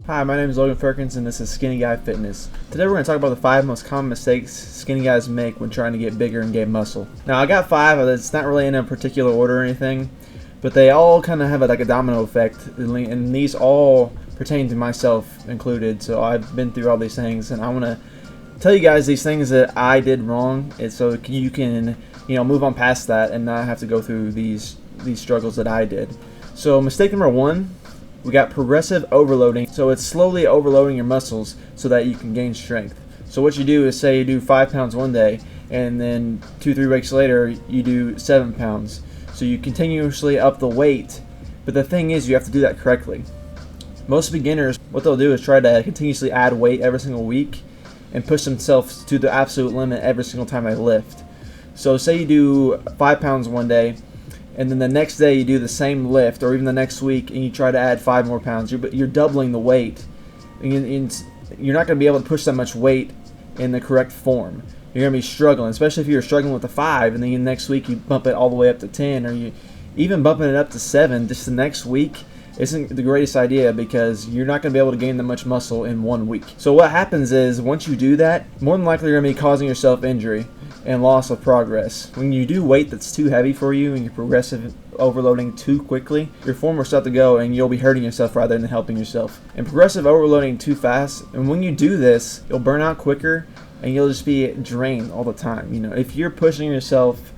Hi, my name is Logan Perkins and this is Skinny Guy Fitness. Today we're going to talk about the 5 most common mistakes skinny guys make when trying to get bigger and gain muscle. Now I got 5, it's not really in a particular order or anything, but they all kind of have like a domino effect, and these all pertain to myself included, so I've been through all these things and I want to tell you guys these things that I did wrong, and so you can move on past that and not have to go through these struggles that I did. So mistake number 1, we got progressive overloading. So it's slowly overloading your muscles so that you can gain strength. So what you do is, say you do 5 pounds one day and then 2-3 weeks later you do 7 pounds. So you continuously up the weight, but the thing is you have to do that correctly. Most beginners, what they'll do is try to continuously add weight every single week and push themselves to the absolute limit every single time they lift. So say you do 5 pounds one day, and then the next day you do the same lift, or even the next week, and you try to add 5 more pounds. You're doubling the weight. And you're not going to be able to push that much weight in the correct form. You're going to be struggling, especially if you're struggling with the 5, and then the next week you bump it all the way up to 10, or you even bumping it up to 7 just the next week isn't the greatest idea, because you're not going to be able to gain that much muscle in 1 week. So what happens is, once you do that, more than likely you're going to be causing yourself injury and loss of progress. When you do weight that's too heavy for you and you're progressive overloading too quickly, your form will start to go and you'll be hurting yourself rather than helping yourself. And progressive overloading too fast, and when you do this, you'll burn out quicker and you'll just be drained all the time. If you're pushing yourself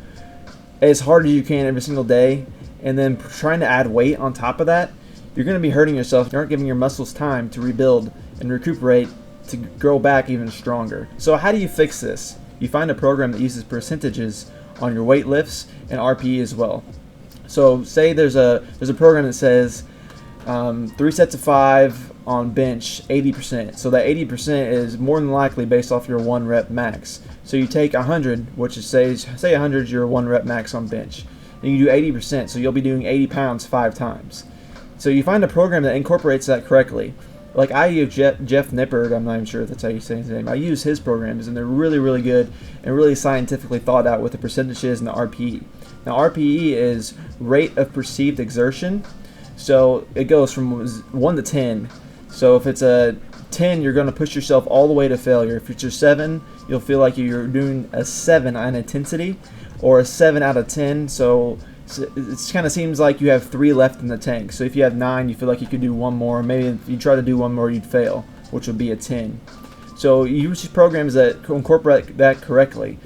as hard as you can every single day and then trying to add weight on top of that, you're going to be hurting yourself. You aren't giving your muscles time to rebuild and recuperate to grow back even stronger. So how do you fix this? You find a program that uses percentages on your weight lifts and RPE as well. So say there's a program that says 3 sets of 5 on bench 80%. So that 80% is more than likely based off your 1 rep max. So you take 100, which is say 100 is your 1 rep max on bench, and you do 80%. So you'll be doing 80 pounds 5 times. So you find a program that incorporates that correctly. Like I use Jeff Nippard, I'm not even sure if that's how you say his name. I use his programs, and they're really, really good and really scientifically thought out with the percentages and the RPE. Now RPE is rate of perceived exertion. So it goes from 1 to 10. So if it's a 10, you're going to push yourself all the way to failure. If it's a 7, you'll feel like you're doing a 7 on intensity, or a 7 out of 10. So it kind of seems like you have 3 left in the tank. So if you have 9, you feel like you could do 1 more. Maybe if you try to do 1 more, you'd fail, which would be a 10. So you use programs that incorporate that correctly.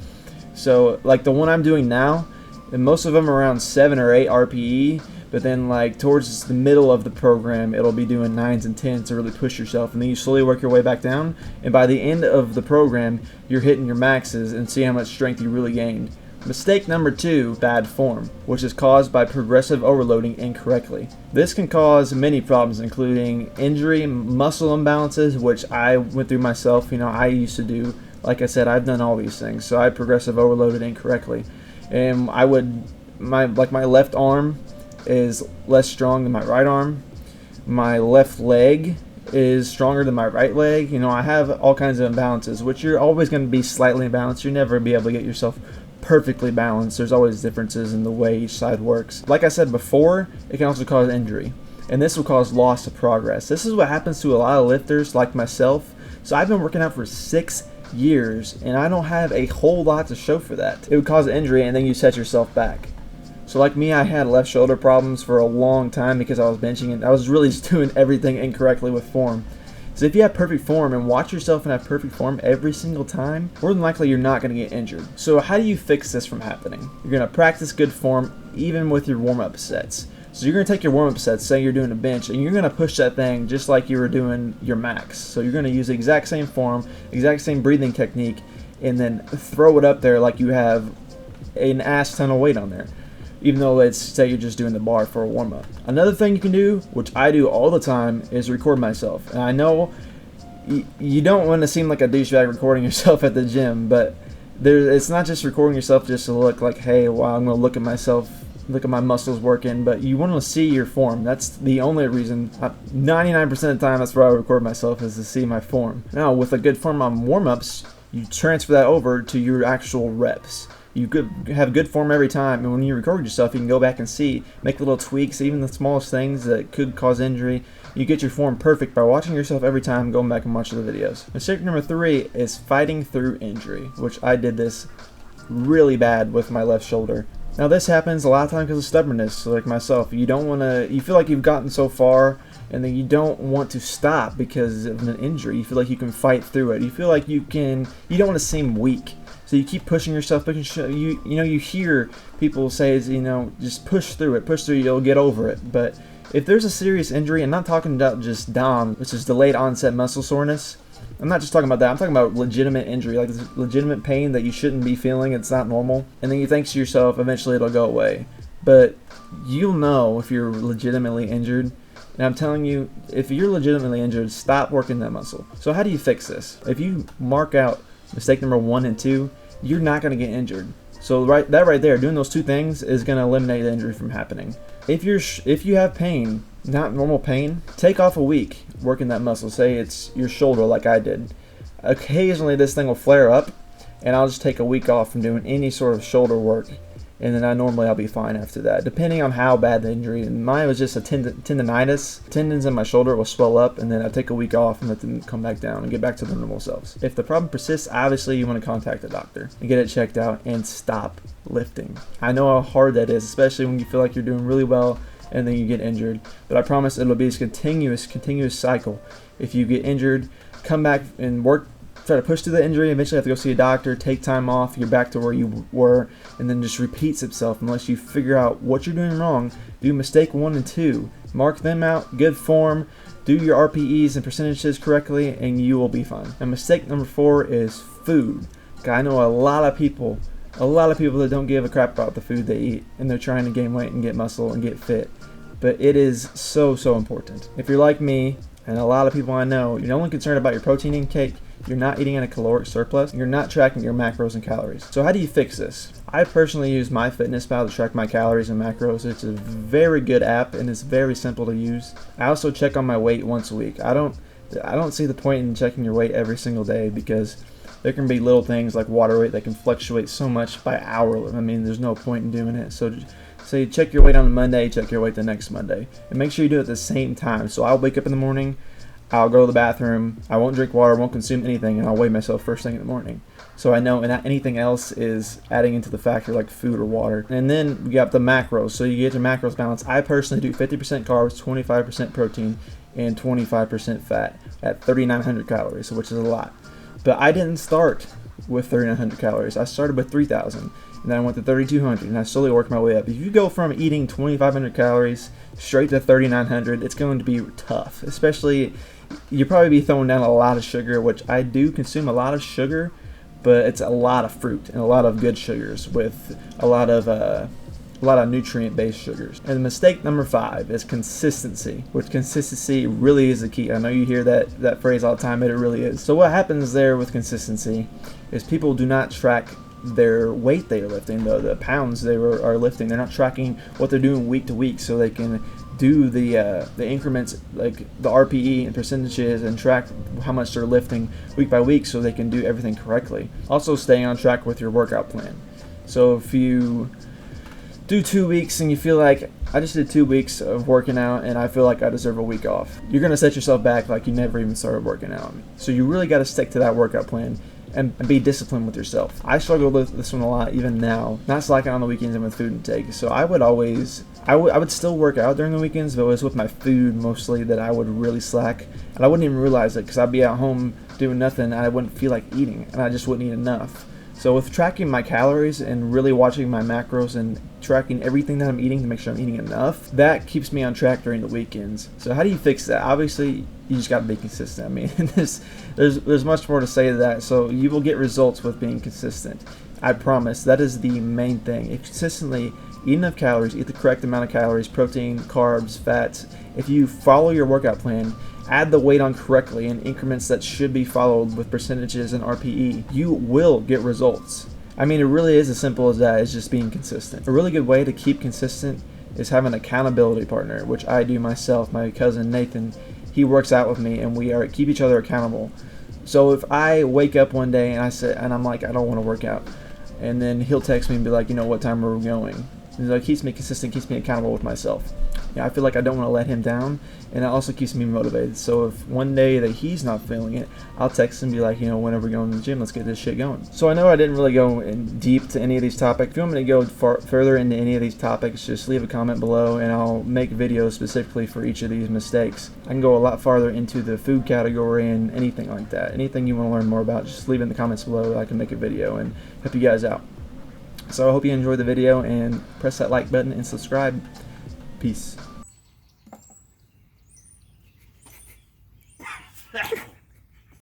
So like the one I'm doing now, and most of them are around 7 or 8 RPE, but then like towards the middle of the program, it'll be doing 9s and 10s to really push yourself, and then you slowly work your way back down, and by the end of the program, you're hitting your maxes and see how much strength you really gained. Mistake number 2, bad form, which is caused by progressive overloading incorrectly. This can cause many problems, including injury, muscle imbalances, which I went through myself. I used to do, like I said, I've done all these things. So I progressive overloaded incorrectly, and my left arm is less strong than my right arm. My left leg is stronger than my right leg. I have all kinds of imbalances, which you're always going to be slightly imbalanced. You're never going to be able to get yourself perfectly balanced. There's always differences in the way each side works. Like I said before, it can also cause injury, and this will cause loss of progress. This is what happens to a lot of lifters like myself. So I've been working out for 6 years and I don't have a whole lot to show for that. It would cause injury, and then you set yourself back. So like me, I had left shoulder problems for a long time because I was benching and I was really just doing everything incorrectly with form. So if you have perfect form and watch yourself and have perfect form every single time, more than likely you're not going to get injured. So how do you fix this from happening? You're going to practice good form even with your warm-up sets. So you're going to take your warm-up sets, say you're doing a bench, and you're going to push that thing just like you were doing your max. So you're going to use the exact same form, exact same breathing technique, and then throw it up there like you have an ass ton of weight on there, even though it's, say you're just doing the bar for a warm-up. Another thing you can do, which I do all the time, is record myself. And I know you don't want to seem like a douchebag recording yourself at the gym, but it's not just recording yourself just to look like, hey, wow, I'm going to look at myself, look at my muscles working, but you want to see your form. That's the only reason. 99% of the time, that's where I record myself, is to see my form. Now, with a good form on warm-ups, you transfer that over to your actual reps. You could have good form every time, and when you record yourself, you can go back and see, make little tweaks, even the smallest things that could cause injury, You get your form perfect by watching yourself every time, going back and watching the videos. Mistake number 3 is fighting through injury, which I did this really bad with my left shoulder. Now this happens a lot of times because of stubbornness, like myself. You feel like you've gotten so far and then you don't want to stop because of an injury. You feel like you can fight through it. You feel like you don't want to seem weak. So you keep pushing yourself, you hear people say, just push through it, you'll get over it. But if there's a serious injury, I'm not talking about just DOM, which is delayed onset muscle soreness. I'm not just talking about that. I'm talking about legitimate injury, like legitimate pain that you shouldn't be feeling. It's not normal. And then you think to yourself, eventually it'll go away. But you'll know if you're legitimately injured. And I'm telling you, if you're legitimately injured, stop working that muscle. So how do you fix this? If you mark out mistake number 1 and 2, you're not going to get injured. So right there, doing those 2 things is going to eliminate the injury from happening. If you have pain, not normal pain, take off a week working that muscle. Say it's your shoulder like I did. Occasionally this thing will flare up and I'll just take a week off from doing any sort of shoulder work, and then I'll be fine after that, depending on how bad the injury. And mine was just a tendonitis. Tendons in my shoulder will swell up, and then I take a week off and let them come back down and get back to their normal selves. If the problem persists, obviously you want to contact a doctor and get it checked out and stop lifting. I know how hard that is, especially when you feel like you're doing really well and then you get injured. But I promise it'll be a continuous cycle. If you get injured, come back and work, try to push through the injury, eventually have to go see a doctor, take time off, you're back to where you were, and then just repeats itself unless you figure out what you're doing wrong. Do mistake 1 and 2, mark them out, good form, do your RPEs and percentages correctly, and you will be fine. And mistake number 4 is food. I know a lot of people that don't give a crap about the food they eat, and they're trying to gain weight and get muscle and get fit. But it is so important. If you're like me, and a lot of people I know, you're only concerned about your protein intake, you're not eating in a caloric surplus, you're not tracking your macros and calories. So how do you fix this? I personally use MyFitnessPal to track my calories and macros. It's a very good app and it's very simple to use. I also check on my weight once a week. I don't see the point in checking your weight every single day because there can be little things like water weight that can fluctuate so much by hour. I mean, there's no point in doing it. So say check your weight on a Monday, check your weight the next Monday. And make sure you do it at the same time. So I'll wake up in the morning, I'll go to the bathroom, I won't drink water, won't consume anything, and I'll weigh myself first thing in the morning. So I know and anything else is adding into the factor like food or water. And then we got the macros. So you get your macros balance. I personally do 50% carbs, 25% protein, and 25% fat at 3,900 calories, which is a lot. But I didn't start with 3,900 calories. I started with 3,000, and then I went to 3,200, and I slowly worked my way up. If you go from eating 2,500 calories straight to 3,900, it's going to be tough. Especially, you'll probably be throwing down a lot of sugar, which I do consume a lot of sugar, but it's a lot of fruit and a lot of good sugars with a lot of nutrient-based sugars. And mistake number 5 is consistency, which consistency really is the key. I know you hear that phrase all the time, but it really is. So what happens there with consistency is people do not track their weight they are lifting, the pounds they are lifting. They're not tracking what they're doing week to week so they can do the increments like the RPE and percentages and track how much they're lifting week by week so they can do everything correctly. Also staying on track with your workout plan. So if you do 2 weeks and you feel like, I just did 2 weeks of working out and I feel like I deserve a week off, you're going to set yourself back like you never even started working out. So you really got to stick to that workout plan and be disciplined with yourself. I struggle with this one a lot even now, not slacking on the weekends and with food intake. So I would still work out during the weekends, but it was with my food mostly that I would really slack. And I wouldn't even realize it because I'd be at home doing nothing and I wouldn't feel like eating and I just wouldn't eat enough. So with tracking my calories and really watching my macros and tracking everything that I'm eating to make sure I'm eating enough, that keeps me on track during the weekends. So how do you fix that? Obviously, you just got to be consistent. I mean, there's much more to say to that. So you will get results with being consistent. I promise. That is the main thing. If you consistently eat enough calories, eat the correct amount of calories, protein, carbs, fats. If you follow your workout plan, add the weight on correctly in increments that should be followed with percentages and RPE, you will get results. I mean, it really is as simple as that. It's just being consistent. A really good way to keep consistent is having an accountability partner, which I do myself. My cousin Nathan, he works out with me and we keep each other accountable. So if I wake up one day and I'm like, I don't want to work out, and then he'll text me and be like, what time are we going? And that keeps me consistent, keeps me accountable with myself. I feel like I don't want to let him down, and it also keeps me motivated. So if one day that he's not feeling it, I'll text him and be like, when are we going to the gym? Let's get this shit going. So I know I didn't really go in deep to any of these topics. If you want me to go further into any of these topics, just leave a comment below, and I'll make videos specifically for each of these mistakes. I can go a lot farther into the food category and anything like that. Anything you want to learn more about, just leave it in the comments below. I can make a video and help you guys out. So I hope you enjoyed the video, and press that like button and subscribe. Peace.